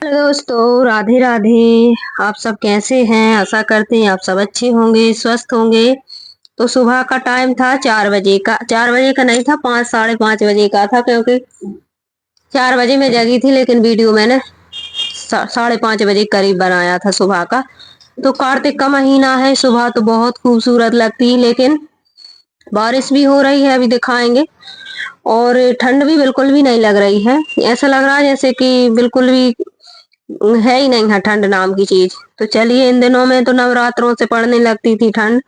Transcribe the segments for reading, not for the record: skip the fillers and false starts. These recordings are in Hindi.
हेलो दोस्तों, राधे राधे। आप सब कैसे हैं? आशा करते हैं आप सब अच्छे होंगे, स्वस्थ होंगे। तो सुबह का टाइम था 4 बजे का। 4 बजे का नहीं था, 5 5:30 बजे का था, क्योंकि 4 बजे मैं जगी थी, लेकिन वीडियो मैंने 5:30 बजे करीब बनाया था सुबह का। तो कार्तिक का महीना है, सुबह तो बहुत खूबसूरत लगती है, लेकिन बारिश भी हो रही है, अभी दिखाएंगे। और ठंड भी बिल्कुल भी नहीं लग रही है। ऐसा लग रहा है जैसे कि बिल्कुल भी है ही नहीं है ठंड नाम की चीज। तो चलिए, इन दिनों में तो नवरात्रों से पड़ने लगती थी ठंड।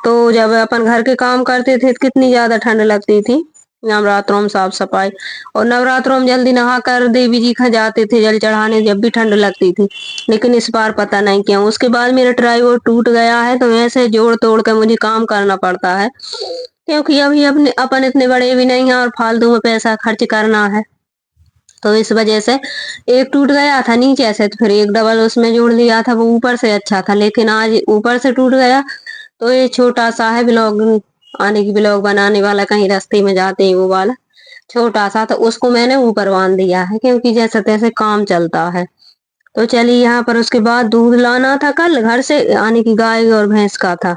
तो जब अपन घर के काम करते थे तो कितनी ज्यादा ठंड लगती थी। नवरात्रों में साफ सफाई, और नवरात्रों में जल्दी नहा कर देवी जी खा जाते थे जल चढ़ाने, जब भी ठंड लगती थी। लेकिन इस बार पता नहीं क्यों, उसके बाद मेरा ट्राईवोड टूट गया है, तो ऐसे जोड़ तोड़ कर मुझे काम करना पड़ता है, क्योंकि अभी अपने अपन इतने बड़े भी नहीं हैं और फालतू में पैसा खर्च करना है। तो इस वजह से एक टूट गया था नीचे से, तो फिर एक डबल उसमें जोड़ लिया था, वो ऊपर से अच्छा था। लेकिन आज ऊपर से टूट गया। तो ये छोटा सा है ब्लॉग, आने की ब्लॉग बनाने वाला, कहीं रास्ते में जाते हैं वो वाला छोटा सा, तो उसको मैंने ऊपर बांध दिया है, क्योंकि जैसे तैसे काम चलता है। तो चलिए, यहाँ पर उसके बाद दूध लाना था कल घर से, आने की गाय और भैंस का था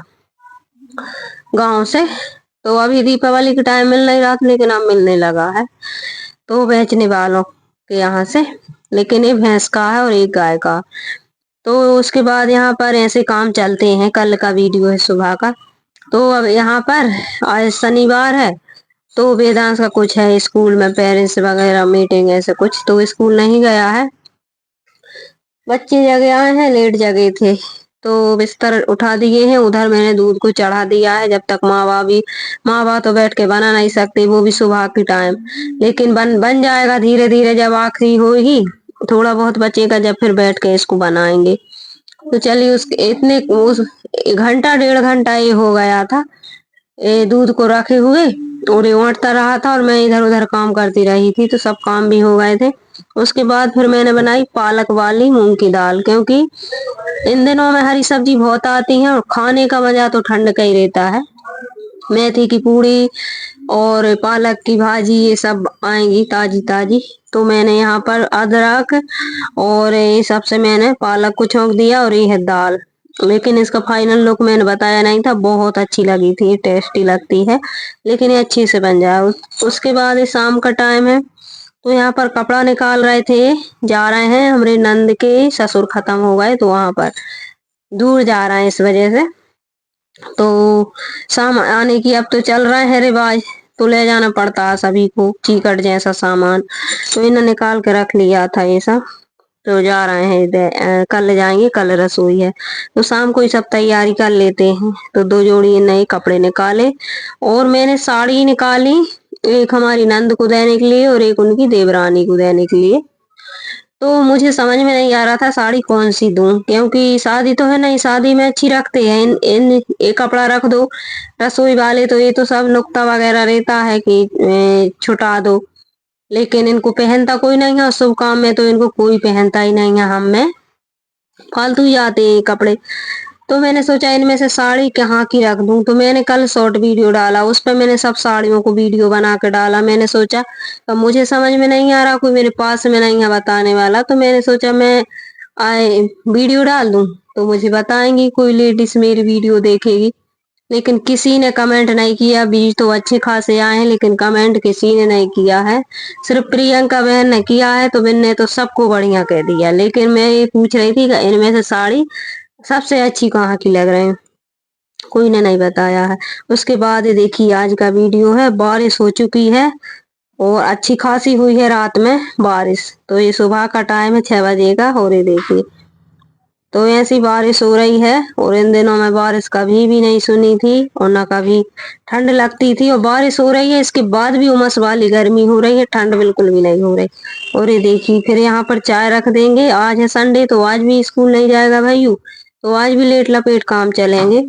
गांव से। तो अभी दीपावली के टाइम मिल नहीं रहा था, लेकिन अब मिलने लगा है, तो बेचने वालों के यहाँ से। लेकिन ये भैंस का है और एक गाय का। तो उसके बाद यहाँ पर ऐसे काम चलते हैं। कल का वीडियो है सुबह का। तो अब यहाँ पर आज शनिवार है, तो वेदांश का कुछ है स्कूल में, पेरेंट्स वगैरह मीटिंग ऐसे कुछ, तो स्कूल नहीं गया है। बच्चे जगे आए हैं, लेट जगे थे, तो बिस्तर उठा दिए हैं। उधर मैंने दूध को चढ़ा दिया है, जब तक माँ बाप तो बैठ के बना नहीं सकते, वो भी सुबह के टाइम। लेकिन बन बन जाएगा धीरे धीरे, जब आखिरी होगी थोड़ा बहुत बचेगा, जब फिर बैठ के इसको बनाएंगे। तो चलिए, उस घंटा 1.5 घंटा ये हो गया था ये दूध को रखे हुए, और ये उड़ता रहा था और मैं इधर उधर काम करती रही थी, तो सब काम भी हो गए थे। उसके बाद फिर मैंने बनाई पालक वाली मूंग की दाल, क्योंकि इन दिनों में हरी सब्जी बहुत आती है और खाने का मजा तो ठंड का ही रहता है। मेथी की पूड़ी और पालक की भाजी ये सब आएंगी ताजी ताजी। तो मैंने यहाँ पर अदरक और ये सब से मैंने पालक को छौंक दिया, और ये है दाल। लेकिन इसका फाइनल लुक मैंने बताया नहीं था, बहुत अच्छी लगी थी, टेस्टी लगती है, लेकिन ये अच्छी से बन जाए। उसके बाद ये शाम का टाइम है, तो यहाँ पर कपड़ा निकाल रहे थे। जा रहे हैं, हमारे नंद के ससुर खत्म हो गए, तो वहां पर दूर जा रहे हैं, इस वजह से। तो शाम आने की अब तो चल रहे हैं रिवाज, तो ले जाना पड़ता है सभी को चीकट जैसा सामान। तो इन्हें निकाल के रख लिया था ये सब। तो जा रहे हैं कल जाएंगे, कल रसोई है, तो शाम को ही सब तैयारी कर लेते हैं। तो 2 जोड़ी नए कपड़े निकाले, और मैंने साड़ी निकाली, एक हमारी नंद को देने के लिए और एक उनकी देवरानी को देने के लिए। तो मुझे समझ में नहीं आ रहा था साड़ी कौन सी दूं, क्योंकि शादी तो है नहीं, शादी में अच्छी रखते हैं इन इन एक कपड़ा रख दो। रसोई वाले तो ये तो सब नुक्ता वगैरह रहता है कि छुटा दो, लेकिन इनको पहनता कोई नहीं है। शुभ काम में तो इनको कोई पहनता ही नहीं है, हम में फालतू ही आते हैं ये कपड़े। तो मैंने सोचा इनमें से साड़ी कहाँ की रख दूं, तो मैंने कल शॉर्ट वीडियो डाला, उस पर मैंने सब साड़ियों को वीडियो बना के डाला। मैंने सोचा अब मुझे समझ में नहीं आ रहा, कोई मेरे पास में नहीं है बताने वाला, तो मैंने सोचा मैं आए वीडियो डाल दूं, तो मुझे बताएंगी, कोई लेडीज मेरी वीडियो देखेगी। लेकिन किसी ने कमेंट नहीं किया। व्यूज तो अच्छे खासे आए हैं, लेकिन कमेंट किसी ने नहीं किया है। सिर्फ प्रियंका बहन ने किया है, तो मैंने तो सबको बढ़िया कह दिया। लेकिन मैं ये पूछ रही थी कि इनमें से साड़ी सबसे अच्छी कहाँ की लग रही है, कोई ने नहीं बताया है। उसके बाद ये देखिए, आज का वीडियो है। बारिश हो चुकी है और अच्छी खासी हुई है रात में बारिश। तो ये सुबह का टाइम है 6 बजे का, और ये देखिए, तो ऐसी बारिश हो रही है। और इन दिनों में बारिश कभी भी नहीं सुनी थी, और ना कभी ठंड लगती थी। और बारिश हो रही है, इसके बाद भी उमस वाली गर्मी हो रही है, ठंड बिल्कुल भी नहीं हो रही। और ये देखिए, फिर यहाँ पर चाय रख देंगे। आज है संडे, तो आज भी स्कूल नहीं जाएगा भैयू, तो आज भी लेट लपेट काम चलेंगे।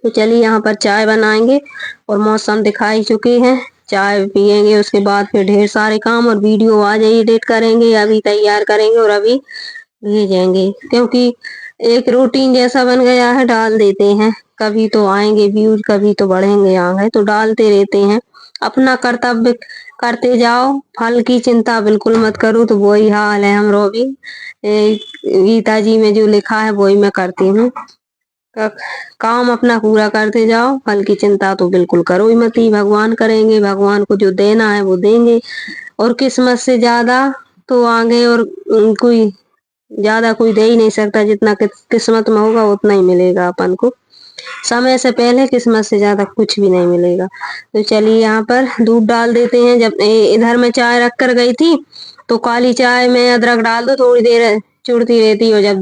तो चलिए, यहाँ पर चाय बनाएंगे, और मौसम दिखाई चुके हैं। चाय पियेंगे, उसके बाद फिर ढेर सारे काम और वीडियो आज एडिट करेंगे, अभी तैयार करेंगे और अभी भेजेंगे, क्योंकि एक रूटीन जैसा बन गया है, डाल देते हैं। कभी तो आएंगे व्यूज, कभी तो बढ़ेंगे आगे, तो डालते रहते हैं। अपना कर्तव्य करते जाओ, फल की चिंता बिल्कुल मत करो। तो वही हाल है हमरो भी। गीता जी में जो लिखा है वही मैं करती हूँ। काम अपना पूरा करते जाओ, फल की चिंता तो बिल्कुल करो ही मत। ही भगवान करेंगे, भगवान को जो देना है वो देंगे। और किस्मत से ज्यादा तो आगे और कोई ज्यादा कोई दे ही नहीं सकता। जितना किस्मत में होगा उतना ही मिलेगा अपन को। समय से पहले किस्मत से ज्यादा कुछ भी नहीं मिलेगा। तो चलिए यहाँ पर दूध डाल देते हैं। जब इधर मैं चाय रख कर गई थी तो काली चाय में अदरक डाल दो, थोड़ी देर चुड़ती रहती। और जब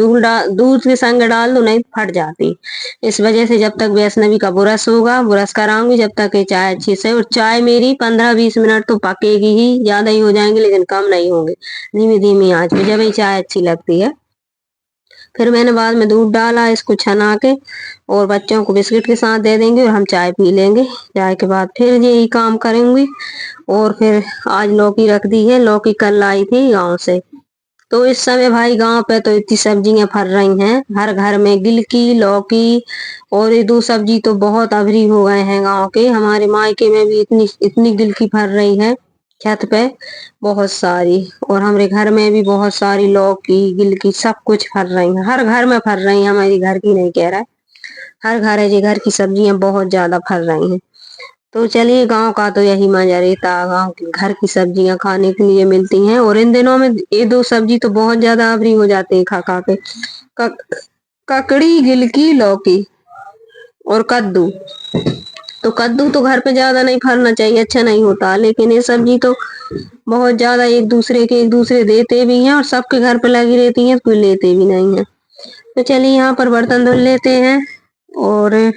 दूध के संग डाल दो नहीं तो फट जाती। इस वजह से जब तक वैष्णवी का बुरश होगा, बुरश कराऊंगी, जब तक ये चाय अच्छी से। और चाय मेरी 15-20 मिनट तो पकेगी ही, ज्यादा ही हो जाएंगे लेकिन कम नहीं होंगे। धीमी धीमी आंच पे जब ये चाय अच्छी लगती है। फिर मैंने बाद में दूध डाला, इसको छना के और बच्चों को बिस्किट के साथ दे देंगे और हम चाय पी लेंगे। चाय के बाद फिर यही काम करेंगे। और फिर आज लौकी रख दी है, लौकी कल लाई थी गांव से। तो इस समय भाई गांव पे तो इतनी सब्जियां फल रही हैं, हर घर में गिलकी, लौकी और ये दो सब्जी तो बहुत अभरी हो गए हैं गांव के। हमारे मायके में भी इतनी इतनी गिलकी फल रही है छत पे, बहुत सारी। और हमारे घर में भी बहुत सारी लौकी, गिलकी सब कुछ फल रही है, हर घर में फल रही है। हमारी घर की नहीं कह रहा है, हर घर है जी, घर की सब्जियां बहुत ज्यादा फल रही हैं। तो चलिए गांव का तो यही मजा रहता है, गांव की घर की सब्जियां खाने के लिए मिलती हैं। और इन दिनों में ये दो सब्जी तो बहुत ज्यादा अभरी हो जाते हैं खा खा के। क- ककड़ी, गिलकी, लौकी और कद्दू। तो कद्दू तो घर पे ज्यादा नहीं फलना चाहिए, अच्छा नहीं होता। लेकिन ये सब्जी तो बहुत ज्यादा एक दूसरे देते भी हैं और सबके घर पे लगी रहती हैं, कोई लेते भी नहीं है। तो चलिए यहाँ पर बर्तन धुल लेते हैं। और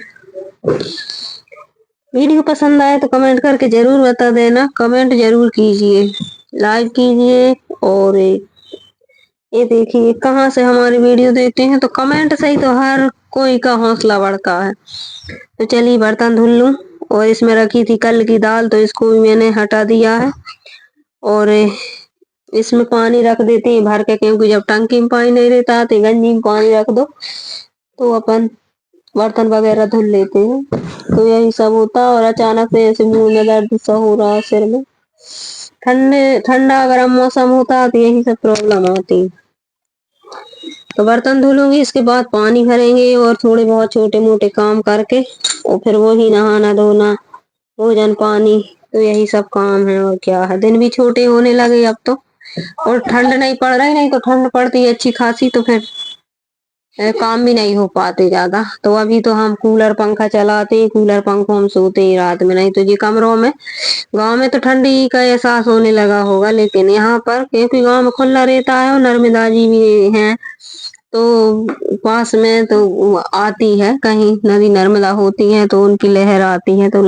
वीडियो पसंद आए तो कमेंट करके जरूर बता देना, कमेंट जरूर कीजिए, लाइक कीजिए। और ये देखिए कहाँ से हमारी वीडियो देखते हैं तो कमेंट से ही तो हर कोई का हौसला बढ़ता है। तो चलिए बर्तन धुल लूं। और इसमें रखी थी कल की दाल तो इसको भी मैंने हटा दिया है। और इसमें पानी रख देते हैं भर के, क्योंकि जब टंकी में पानी नहीं रहता तो गंजी में पानी रख दो तो अपन बर्तन वगैरह धुल लेते हैं। तो यही सब होता। और अचानक से ऐसे मुंह में दर्द सा हो रहा, सिर में ठंडा गर्म मौसम होता है तो यही सब प्रॉब्लम आती है। तो बर्तन धुलूंगी, इसके बाद पानी भरेंगे और थोड़े बहुत छोटे मोटे काम करके और फिर वही नहाना धोना, भोजन पानी, तो यही सब काम है। और क्या है, दिन भी छोटे होने लगे अब तो। और ठंड नहीं पड़ रही, नहीं तो ठंड पड़ती है अच्छी खासी तो फिर काम भी नहीं हो पाते ज्यादा। तो अभी तो हम कूलर पंखा चलाते हैं, कूलर पंखों हम सोते हैं रात में, नहीं तो ये कमरों में। गांव में तो ठंडी का एहसास होने लगा होगा, लेकिन यहाँ पर क्योंकि गांव में खुला रहता है और नर्मदा जी भी हैं तो पास में, तो आती है कहीं नदी नर्मदा होती है तो उनकी लहर आती है तो